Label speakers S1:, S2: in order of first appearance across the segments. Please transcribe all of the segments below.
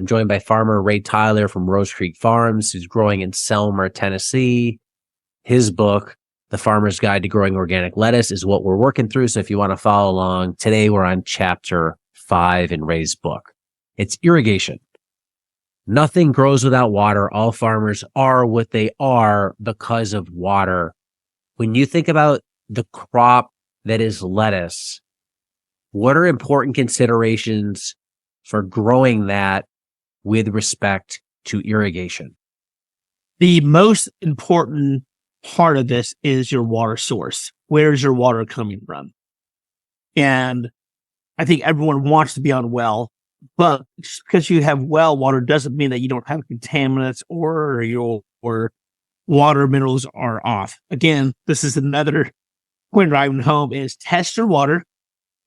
S1: I'm joined by farmer Ray Tyler from Rose Creek Farms, who's growing in Selmer, Tennessee. His book, The Farmer's Guide to Growing Organic Lettuce, is what we're working through. So if you want to follow along, today we're on chapter 5 in Ray's book. It's irrigation. Nothing grows without water. All farmers are what they are because of water. When you think about the crop that is lettuce, what are important considerations for growing that with respect to irrigation?
S2: The most important part of this is your water source. Where is your water coming from? And I think everyone wants to be on well, but just because you have well water doesn't mean that you don't have contaminants or your water minerals are off. Again, this is another point driving home is test your water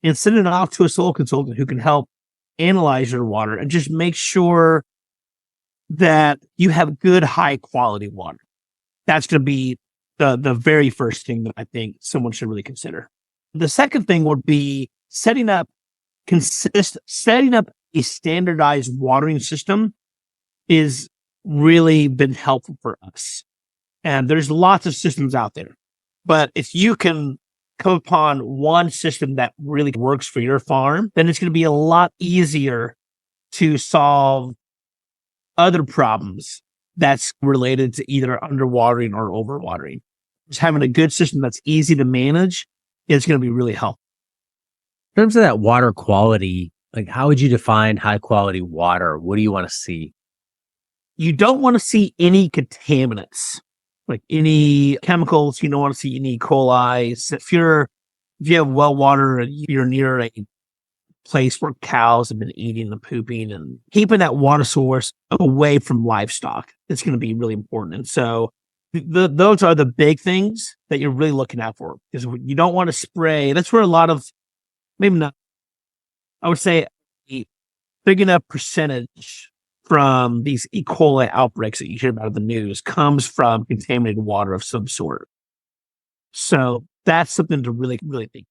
S2: and send it off to a soil consultant who can help analyze your water and just make sure that you have good, high quality water. That's going to be the very first thing that I think someone should really consider. The second thing would be setting up a standardized watering system is really been helpful for us. And there's lots of systems out there, but if you can come upon one system that really works for your farm, then it's going to be a lot easier to solve other problems that's related to either underwatering or overwatering. Just having a good system that's easy to manage is going to be really helpful.
S1: In terms of that water quality, like how would you define high quality water? What do you want to see?
S2: You don't want to see any contaminants, like any chemicals. You don't want to see any E. coli. If you have well water and you're near a place where cows have been eating and pooping, and keeping that water source away from livestock, it's going to be really important. And so those are the big things that you're really looking out for, because you don't want to spray. That's where a lot of, maybe not, I would say a big enough percentage from these E. coli outbreaks that you hear about in the news comes from contaminated water of some sort. So that's something to really, really think.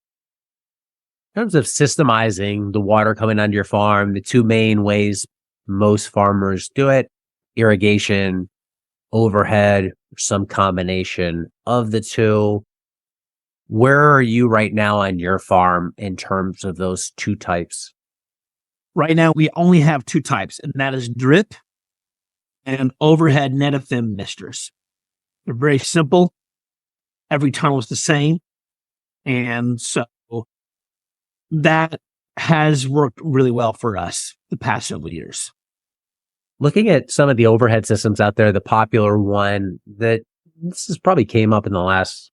S1: In terms of systemizing the water coming onto your farm, the two main ways most farmers do it, irrigation, overhead, some combination of the two. Where are you right now on your farm in terms of those two types?
S2: Right now, we only have two types, and that is drip and overhead net-of-thin misters. They're very simple. Every tunnel is the same. And so that has worked really well for us the past several years.
S1: Looking at some of the overhead systems out there, the popular one that this has probably came up in the last,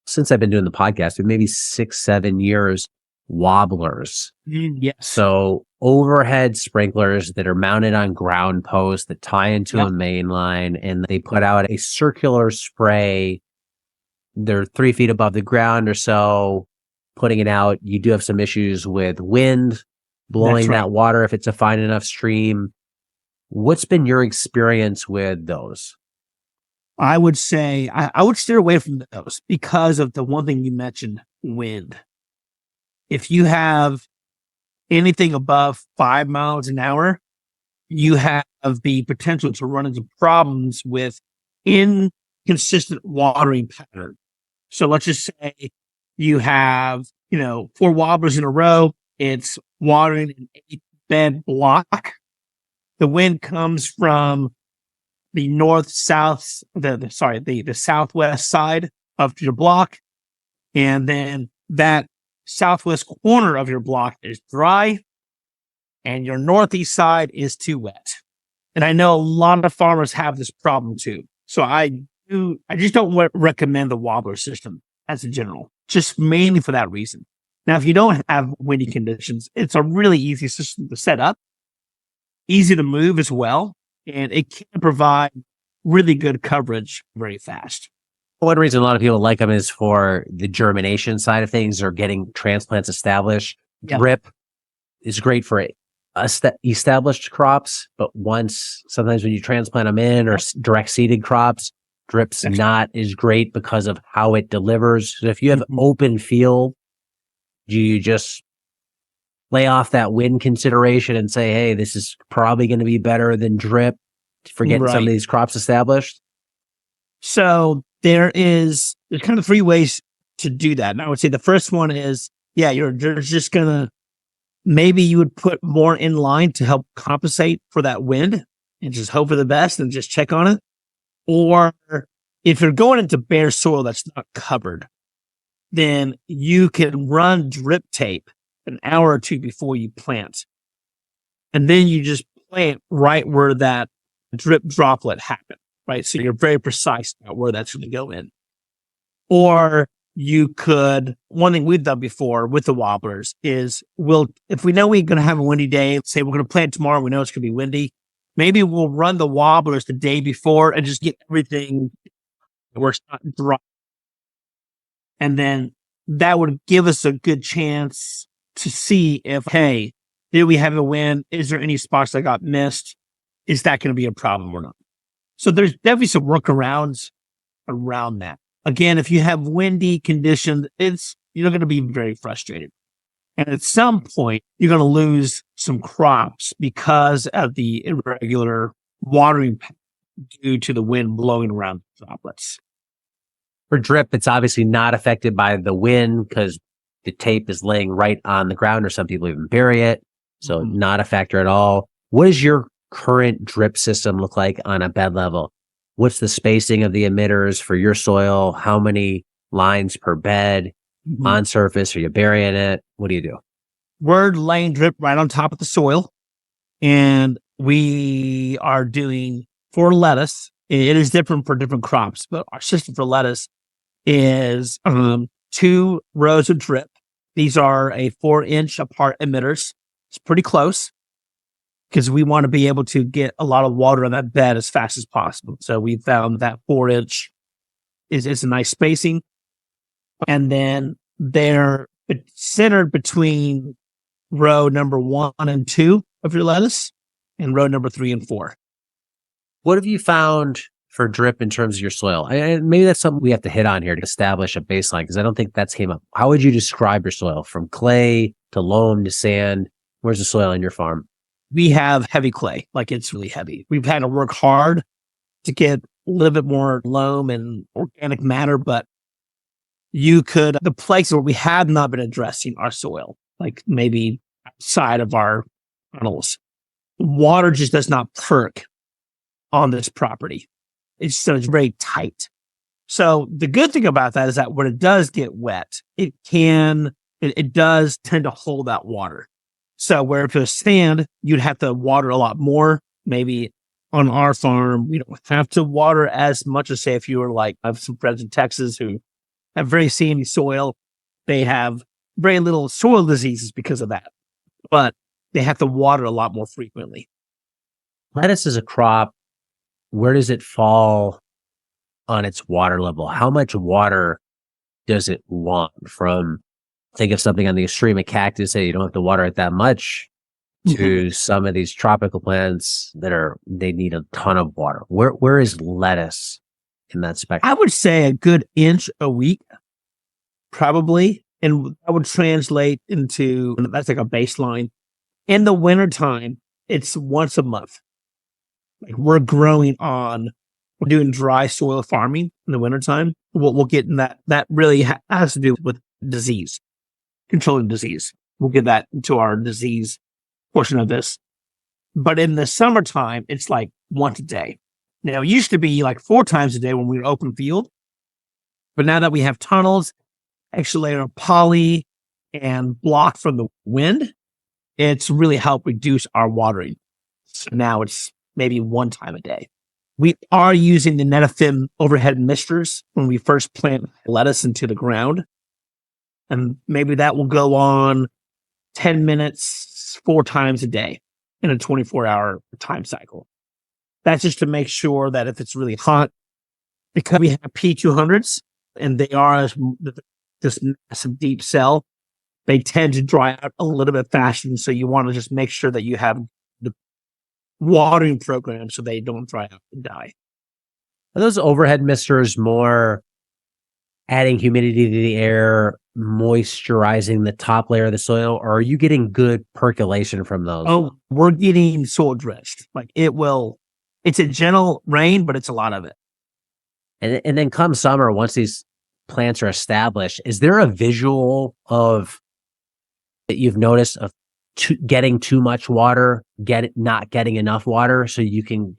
S1: since I've been doing the podcast, maybe 6-7 years, wobblers.
S2: Yes.
S1: So overhead sprinklers that are mounted on ground posts that tie into a main line, and they put out a circular spray. They're 3 feet above the ground or so, putting it out. You do have some issues with wind blowing that water if it's a fine enough stream. What's been your experience with those?
S2: I would say I would steer away from those because of the one thing you mentioned, wind. If you have anything above 5 miles an hour, you have the potential to run into problems with inconsistent watering pattern. So let's just say you have, 4 wobblers in a row. It's watering an 8-bed block. The wind comes from the the southwest side of your block. And then that southwest corner of your block is dry and your northeast side is too wet. And I know a lot of farmers have this problem too. So I just don't recommend the wobbler system as a general, just mainly for that reason. Now, if you don't have windy conditions, it's a really easy system to set up, easy to move as well, and it can provide really good coverage very fast.
S1: One reason a lot of people like them is for the germination side of things or getting transplants established.
S2: Yep.
S1: Drip is great for established crops, but sometimes when you transplant them in or direct seeded crops, drip's not as great because of how it delivers. So if you have open field, do you just lay off that wind consideration and say, hey, this is probably going to be better than drip for getting some of these crops established?
S2: So there's kind of three ways to do that. And I would say the first one is, you're just going to, maybe you would put more in line to help compensate for that wind and just hope for the best and just check on it. Or if you're going into bare soil that's not covered, then you can run drip tape an hour or two before you plant. And then you just plant right where that drip droplet happened, right? So you're very precise about where that's going to go in. Or you could, one thing we've done before with the wobblers is if we know we're going to have a windy day, say we're going to plant tomorrow, we know it's going to be windy, maybe we'll run the wobblers the day before and just get everything where it's not dry. And then that would give us a good chance to see if, hey, did we have a wind? Is there any spots that got missed? Is that going to be a problem or not? So there's definitely some workarounds around that. Again, if you have windy conditions, you're going to be very frustrated. And at some point, you're going to lose some crops because of the irregular watering due to the wind blowing around the droplets.
S1: For drip, it's obviously not affected by the wind because the tape is laying right on the ground, or some people even bury it. So not a factor at all. What does your current drip system look like on a bed level? What's the spacing of the emitters for your soil? How many lines per bed on surface? Are you burying it? What do you do?
S2: We're laying drip right on top of the soil. And we are doing, for lettuce, it is different for different crops, but our system for lettuce is 2 rows of drip. These are a 4-inch apart emitters. It's pretty close because we want to be able to get a lot of water on that bed as fast as possible. So we found that 4-inch is a nice spacing. And then they're centered between row number 1 and 2 of your lettuce and row number 3 and 4.
S1: What have you found for drip in terms of your soil? And maybe that's something we have to hit on here to establish a baseline, because I don't think that's came up. How would you describe your soil from clay to loam to sand? Where's the soil in your farm?
S2: We have heavy clay, like it's really heavy. We've had to work hard to get a little bit more loam and organic matter, but the places where we have not been addressing our soil, like maybe outside of our tunnels, water just does not perk on this property. It's very tight. So the good thing about that is that when it does get wet, it does tend to hold that water. So where if it was sand, you'd have to water a lot more. Maybe on our farm, we don't have to water as much as, say, if you were like, I have some friends in Texas who have very sandy soil. They have very little soil diseases because of that, but they have to water a lot more frequently.
S1: Lettuce is a crop. Where does it fall on its water level? How much water does it want? Think of something on the extreme of cactus, say you don't have to water it that much, to some of these tropical plants they need a ton of water. Where is lettuce in that spectrum?
S2: I would say a good inch a week, probably. And that would translate into, that's like a baseline. In the wintertime, it's once a month. Like we're doing dry soil farming in the wintertime. We'll get in that. That really has to do with disease, controlling disease. We'll get that into our disease portion of this. But in the summertime, it's like once a day. Now, it used to be like 4 times a day when we were open field. But now that we have tunnels, extra layer of poly, and block from the wind, it's really helped reduce our watering. So now it's maybe 1 time a day. We are using the Netafim overhead misters when we first plant lettuce into the ground. And maybe that will go on 10 minutes, 4 times a day in a 24-hour time cycle. That's just to make sure that if it's really hot, because we have P200s and they are this massive deep cell, they tend to dry out a little bit faster. And so you want to just make sure that you have the watering program so they don't dry out and die.
S1: Are those overhead misters more adding humidity to the air moisturizing the top layer of the soil, or are you getting good percolation from those?
S2: Oh, we're getting soil drenched. Like it's a gentle rain, but it's a lot of it.
S1: And then come summer, once these plants are established, is there a visual of that you've noticed of getting too much water, not getting enough water, so you can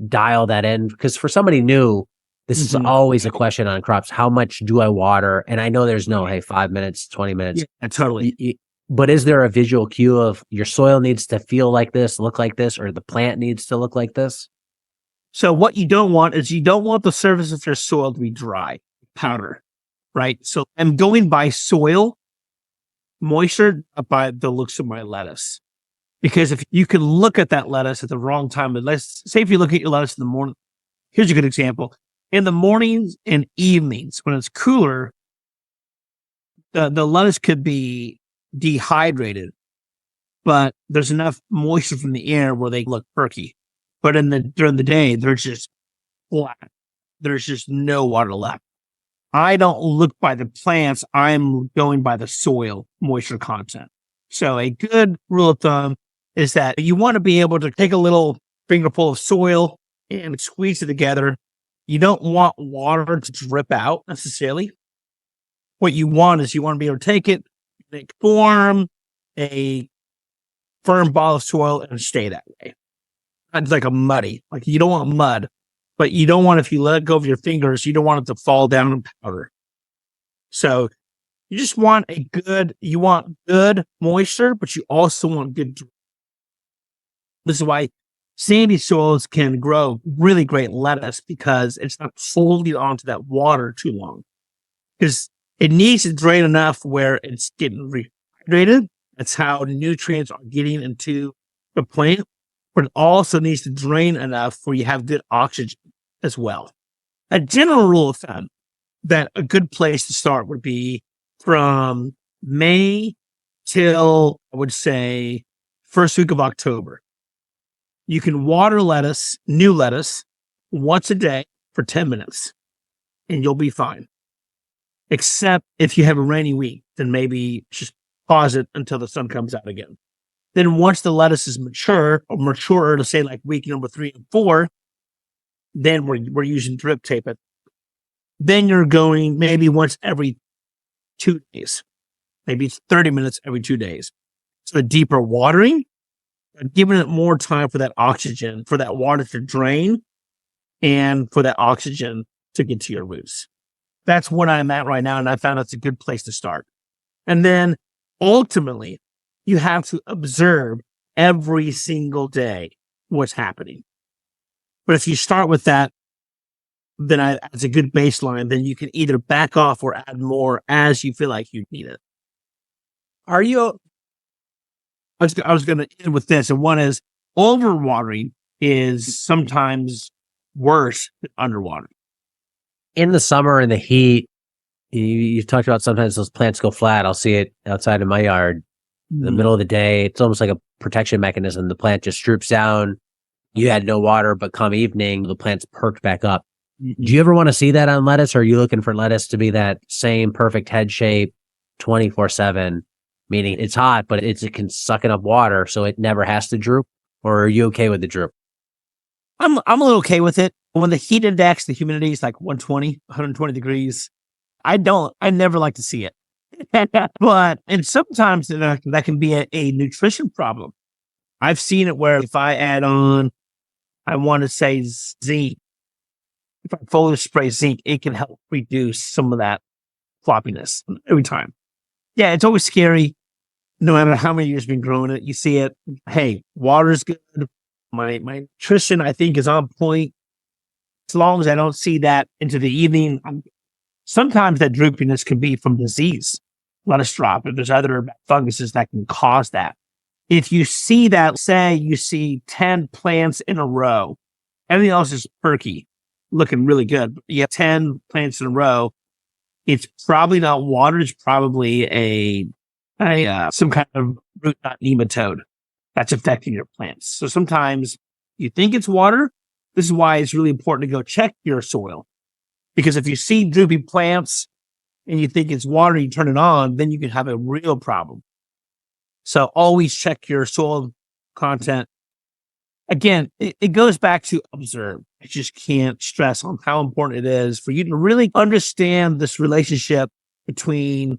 S1: dial that in? Because for somebody new, this is always a question on crops. How much do I water? And I know there's no, hey, 5 minutes, 20 minutes.
S2: Yeah, totally.
S1: But is there a visual cue of your soil needs to feel like this, look like this, or the plant needs to look like this?
S2: So what you don't want is you don't want the surface of your soil to be dry, powder, right? So I'm going by soil moisture, by the looks of my lettuce. Because if you can look at that lettuce at the wrong time, let's say if you look at your lettuce in the morning, here's a good example. In the mornings and evenings, when it's cooler, the lettuce could be dehydrated, but there's enough moisture from the air where they look perky. But during the day, they're just flat. There's just no water left. I don't look by the plants. I'm going by the soil moisture content. So a good rule of thumb is that you want to be able to take a little fingerful of soil and squeeze it together. You don't want water to drip out necessarily. What you want is you want to be able to take it, form a firm ball of soil and stay that way. It's like a muddy, like you don't want mud, but you don't want, if you let go of your fingers, you don't want it to fall down in powder. So you just want you want good moisture, but you also want good. This is why sandy soils can grow really great lettuce, because it's not holding onto that water too long. Because it needs to drain enough where it's getting rehydrated. That's how nutrients are getting into the plant. But it also needs to drain enough where you have good oxygen as well. A general rule of thumb that a good place to start would be from May till, I would say, first week of October. You can water new lettuce, once a day for 10 minutes, and you'll be fine. Except if you have a rainy week, then maybe just pause it until the sun comes out again. Then once the lettuce is mature to say like week number 3 and 4, then we're using drip tape it. Then you're going maybe once every 2 days, maybe 30 minutes every 2 days. So a deeper watering, giving it more time for that oxygen, for that water to drain, and for that oxygen to get to your roots. That's what I'm at right now, and I found it's a good place to start. And then ultimately, you have to observe every single day what's happening. But if you start with that, then as a good baseline, then you can either back off or add more as you feel like you need it. I was going to end with this, and one is overwatering is sometimes worse than underwatering.
S1: In the summer and the heat, you talked about sometimes those plants go flat. I'll see it outside of my yard. In the middle of the day, it's almost like a protection mechanism. The plant just droops down. You had no water, but come evening, the plant's perked back up. Mm-hmm. Do you ever want to see that on lettuce? Or are you looking for lettuce to be that same perfect head shape 24/7, meaning it's hot, but it can suck up water, so it never has to droop? Or are you okay with the droop?
S2: I'm a little okay with it. When the heat index, the humidity is like 120 degrees, I never like to see it. And sometimes that can be a nutrition problem. I've seen it where if I add on, I want to say zinc, if I foliar spray zinc, it can help reduce some of that floppiness every time. Yeah, it's always scary. No matter how many years you've been growing it, you see it. Hey, water's good. My nutrition, I think, is on point. As long as I don't see that into the evening, sometimes that droopiness can be from disease. Lettuce drop. If there's other funguses that can cause that. If you see that, say you see 10 plants in a row, everything else is perky, looking really good. You have 10 plants in a row. It's probably not water. It's probably some kind of root knot nematode that's affecting your plants. So sometimes you think it's water. This is why it's really important to go check your soil. Because if you see droopy plants and you think it's water, you turn it on, then you can have a real problem. So always check your soil content. Again, it goes back to observe. I just can't stress on how important it is for you to really understand this relationship between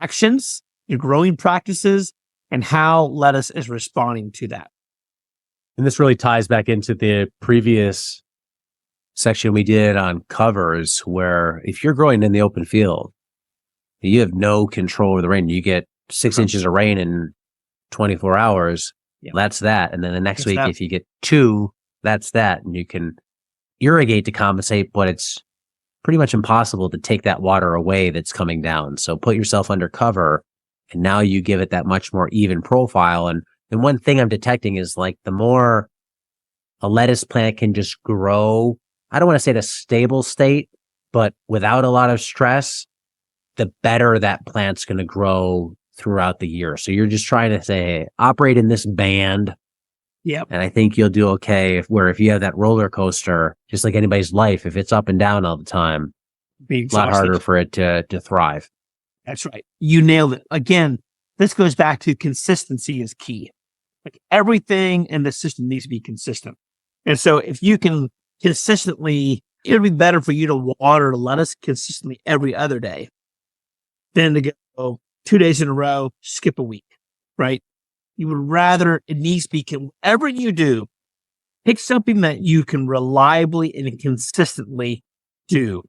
S2: actions, your growing practices, and how lettuce is responding to that.
S1: And this really ties back into the previous section we did on covers, where if you're growing in the open field, you have no control over the rain. You get 6 inches of rain in 24 hours. That's that. And then the next week, if you get 2, that's that. And you can irrigate to compensate, but it's pretty much impossible to take that water away that's coming down. So put yourself under cover, and now you give it that much more even profile. And one thing I'm detecting is, like, the more a lettuce plant can just grow, I don't want to say the stable state, but without a lot of stress, the better that plant's going to grow throughout the year. So you're just trying to say, hey, operate in this band.
S2: Yep.
S1: And I think you'll do okay if you have that roller coaster, just like anybody's life, if it's up and down all the time, a lot harder for it to thrive.
S2: That's right. You nailed it. Again, this goes back to consistency is key. Like, everything in the system needs to be consistent. And so if you can consistently, it'll be better for you to water lettuce consistently every other day than to go 2 days in a row, skip a week, right? You would rather, it needs to be, whatever you do, pick something that you can reliably and consistently do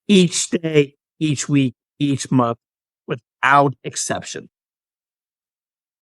S2: each day, each week, each month, without exception.